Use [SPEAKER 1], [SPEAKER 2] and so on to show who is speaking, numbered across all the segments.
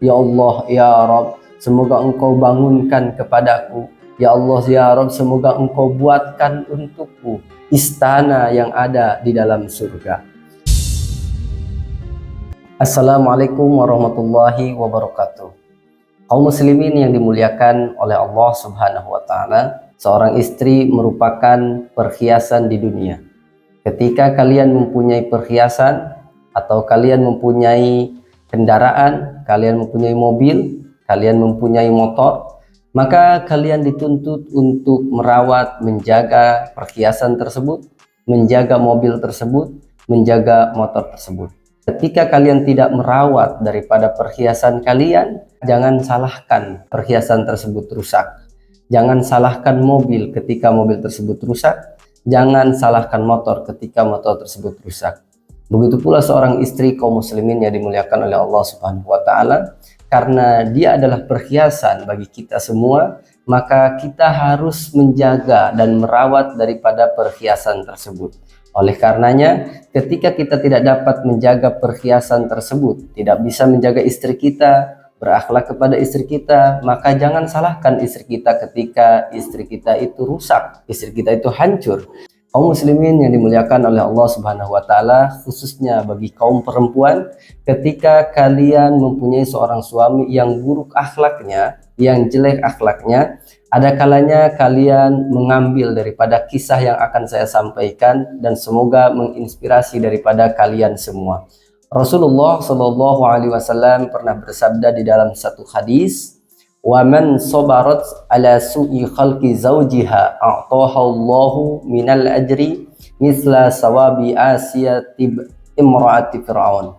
[SPEAKER 1] Ya Allah, ya Rabb, semoga Engkau bangunkan kepadaku. Ya Allah, ya Rabb, semoga Engkau buatkan untukku istana yang ada di dalam surga. Assalamualaikum warahmatullahi wabarakatuh. Kaum muslimin yang dimuliakan oleh Allah Subhanahu wa taala, seorang istri merupakan perhiasan di dunia. Ketika kalian mempunyai perhiasan atau kalian mempunyai kendaraan, kalian mempunyai mobil, kalian mempunyai motor, maka kalian dituntut untuk merawat, menjaga perhiasan tersebut, menjaga mobil tersebut, menjaga motor tersebut. Ketika kalian tidak merawat daripada perhiasan kalian, jangan salahkan perhiasan tersebut rusak. Jangan salahkan mobil ketika mobil tersebut rusak. Jangan salahkan motor ketika motor tersebut rusak. Begitu pula seorang istri kaum muslimin yang dimuliakan oleh Allah Subhanahu wa taala, karena dia adalah perhiasan bagi kita semua, maka kita harus menjaga dan merawat daripada perhiasan tersebut. Oleh karenanya, ketika kita tidak dapat menjaga perhiasan tersebut, tidak bisa menjaga istri kita, berakhlak kepada istri kita, maka jangan salahkan istri kita ketika istri kita itu rusak, istri kita itu hancur. Kaum muslimin yang dimuliakan oleh Allah Subhanahu wa taala, khususnya bagi kaum perempuan, ketika kalian mempunyai seorang suami yang buruk akhlaknya, yang jelek akhlaknya, ada kalanya kalian mengambil daripada kisah yang akan saya sampaikan dan semoga menginspirasi daripada kalian semua. Rasulullah Shallallahu Alaihi Wasallam pernah bersabda di dalam satu hadis, "Wa man sabarat ala su'i khalqi zawjiha a'taha Allahu minal ajri misla sawabi asiyati imraati fir'aun."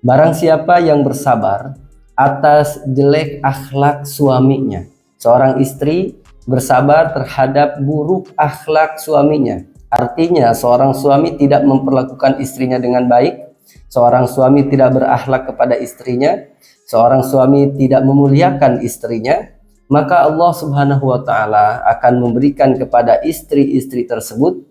[SPEAKER 1] Barang siapa yang bersabar atas jelek akhlak suaminya, seorang istri bersabar terhadap buruk akhlak suaminya. Artinya seorang suami tidak memperlakukan istrinya dengan baik, seorang suami tidak berakhlak kepada istrinya, seorang suami tidak memuliakan istrinya, maka Allah Subhanahu wa taala akan memberikan kepada istri-istri tersebut,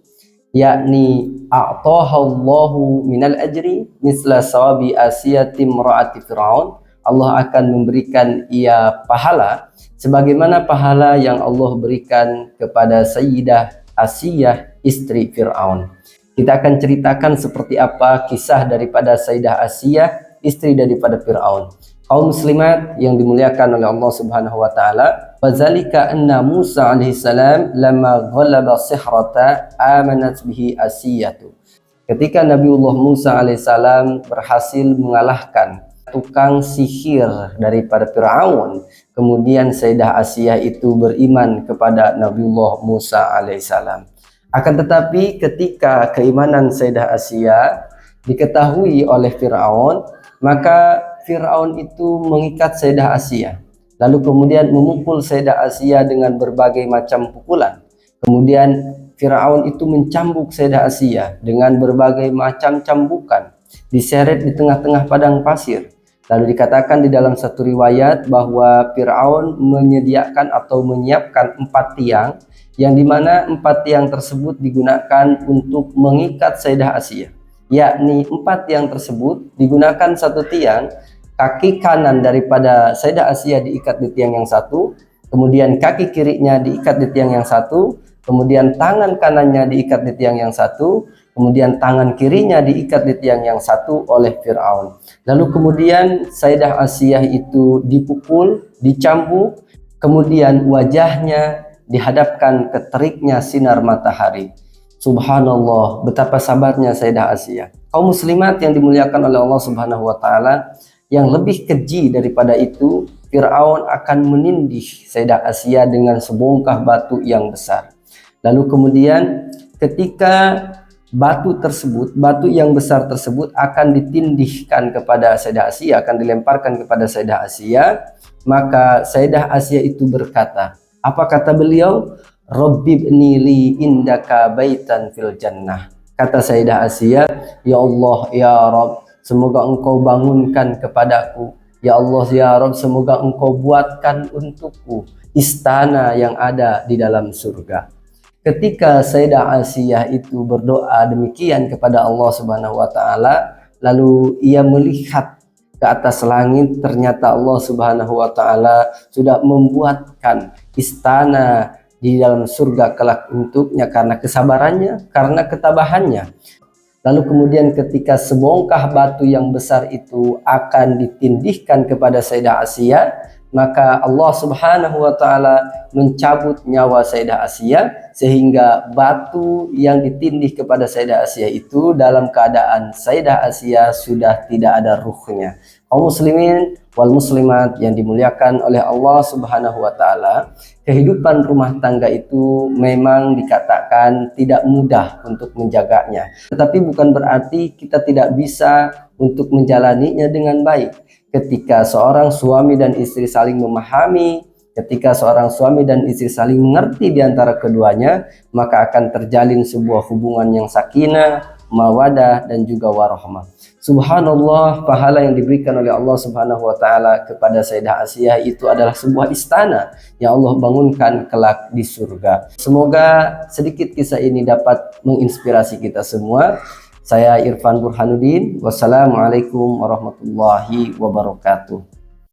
[SPEAKER 1] yakni a'tahallahu minal ajri misla sawabi asiyati imraati fir'aun. Allah akan memberikan ia pahala sebagaimana pahala yang Allah berikan kepada Sayyidah Asiyah, istri Fir'aun. Kita akan ceritakan seperti apa kisah daripada Sayyidah Asiyah, istri daripada Fir'aun. Kaum muslimat yang dimuliakan oleh Allah Subhanahu wa taala, wazalika anna Musa alaihi salam lamma ghalaba sihrata amanat bihi Asiyatu. Ketika Nabiullah Musa alaihissalam berhasil mengalahkan tukang sihir daripada Fir'aun, kemudian Sayyidah Asiyah itu beriman kepada Nabiullah Musa alaihissalam. Akan tetapi ketika keimanan Sayyidah Asiyah diketahui oleh Fir'aun, maka Fir'aun itu mengikat Sayyidah Asiyah, lalu kemudian memukul Sayyidah Asiyah dengan berbagai macam pukulan. Kemudian Fir'aun itu mencambuk Sayyidah Asiyah dengan berbagai macam cambukan, diseret di tengah-tengah padang pasir. Lalu dikatakan di dalam satu riwayat bahwa Fir'aun menyediakan atau menyiapkan 4 tiang, yang dimana 4 tiang tersebut digunakan untuk mengikat Sayyidah Asiyah. Yakni 4 tiang tersebut digunakan satu tiang, kaki kanan daripada Sayyidah Asiyah diikat di tiang yang satu, kemudian kaki kirinya diikat di tiang yang satu, kemudian tangan kanannya diikat di tiang yang satu, kemudian tangan kirinya diikat di tiang yang satu oleh Fir'aun. Lalu kemudian Sayyidah Asiyah itu dipukul, dicambuk, kemudian wajahnya dihadapkan ke teriknya sinar matahari. Subhanallah, betapa sabarnya Sayyidah Asiyah. Kaum muslimat yang dimuliakan oleh Allah Subhanahu wa taala, yang lebih keji daripada itu, Fir'aun akan menindih Sayyidah Asiyah dengan sebongkah batu yang besar. Lalu kemudian ketika batu tersebut, batu yang besar tersebut akan ditindihkan kepada Sayyidah Asiyah, akan dilemparkan kepada Sayyidah Asiyah, maka Sayyidah Asiyah itu berkata, apa kata beliau? Rabbibni li indaka baitan fil jannah. Kata Sayyidah Asiyah, ya Allah, ya Rabb, semoga engkau bangunkan kepadaku. Ya Allah, ya Rabb, semoga engkau buatkan untukku istana yang ada di dalam surga. Ketika Sayyidah Asiyah itu berdoa demikian kepada Allah Subhanahu wa taala, lalu ia melihat ke atas langit, ternyata Allah Subhanahu wa taala sudah membuatkan istana di dalam surga kelak untuknya karena kesabarannya, karena ketabahannya. Lalu kemudian ketika sebongkah batu yang besar itu akan ditindihkan kepada Sayyidah Asiyah, maka Allah Subhanahu wa taala mencabut nyawa Sayyidah Asiyah sehingga batu yang ditindih kepada Sayyidah Asiyah itu dalam keadaan Sayyidah Asiyah sudah tidak ada ruhnya. Kaum muslimin wal muslimat yang dimuliakan oleh Allah Subhanahu wa taala, kehidupan rumah tangga itu memang dikatakan tidak mudah untuk menjaganya. Tetapi bukan berarti kita tidak bisa untuk menjalaninya dengan baik. Ketika seorang suami dan istri saling memahami, ketika seorang suami dan istri saling mengerti di antara keduanya, maka akan terjalin sebuah hubungan yang sakinah, mawadah, dan juga warahmah. Subhanallah, pahala yang diberikan oleh Allah Subhanahu wa taala kepada Sayyidah Asiyah itu adalah sebuah istana yang Allah bangunkan kelak di surga. Semoga sedikit kisah ini dapat menginspirasi kita semua. Saya Irfan Burhanuddin. Wassalamualaikum warahmatullahi wabarakatuh.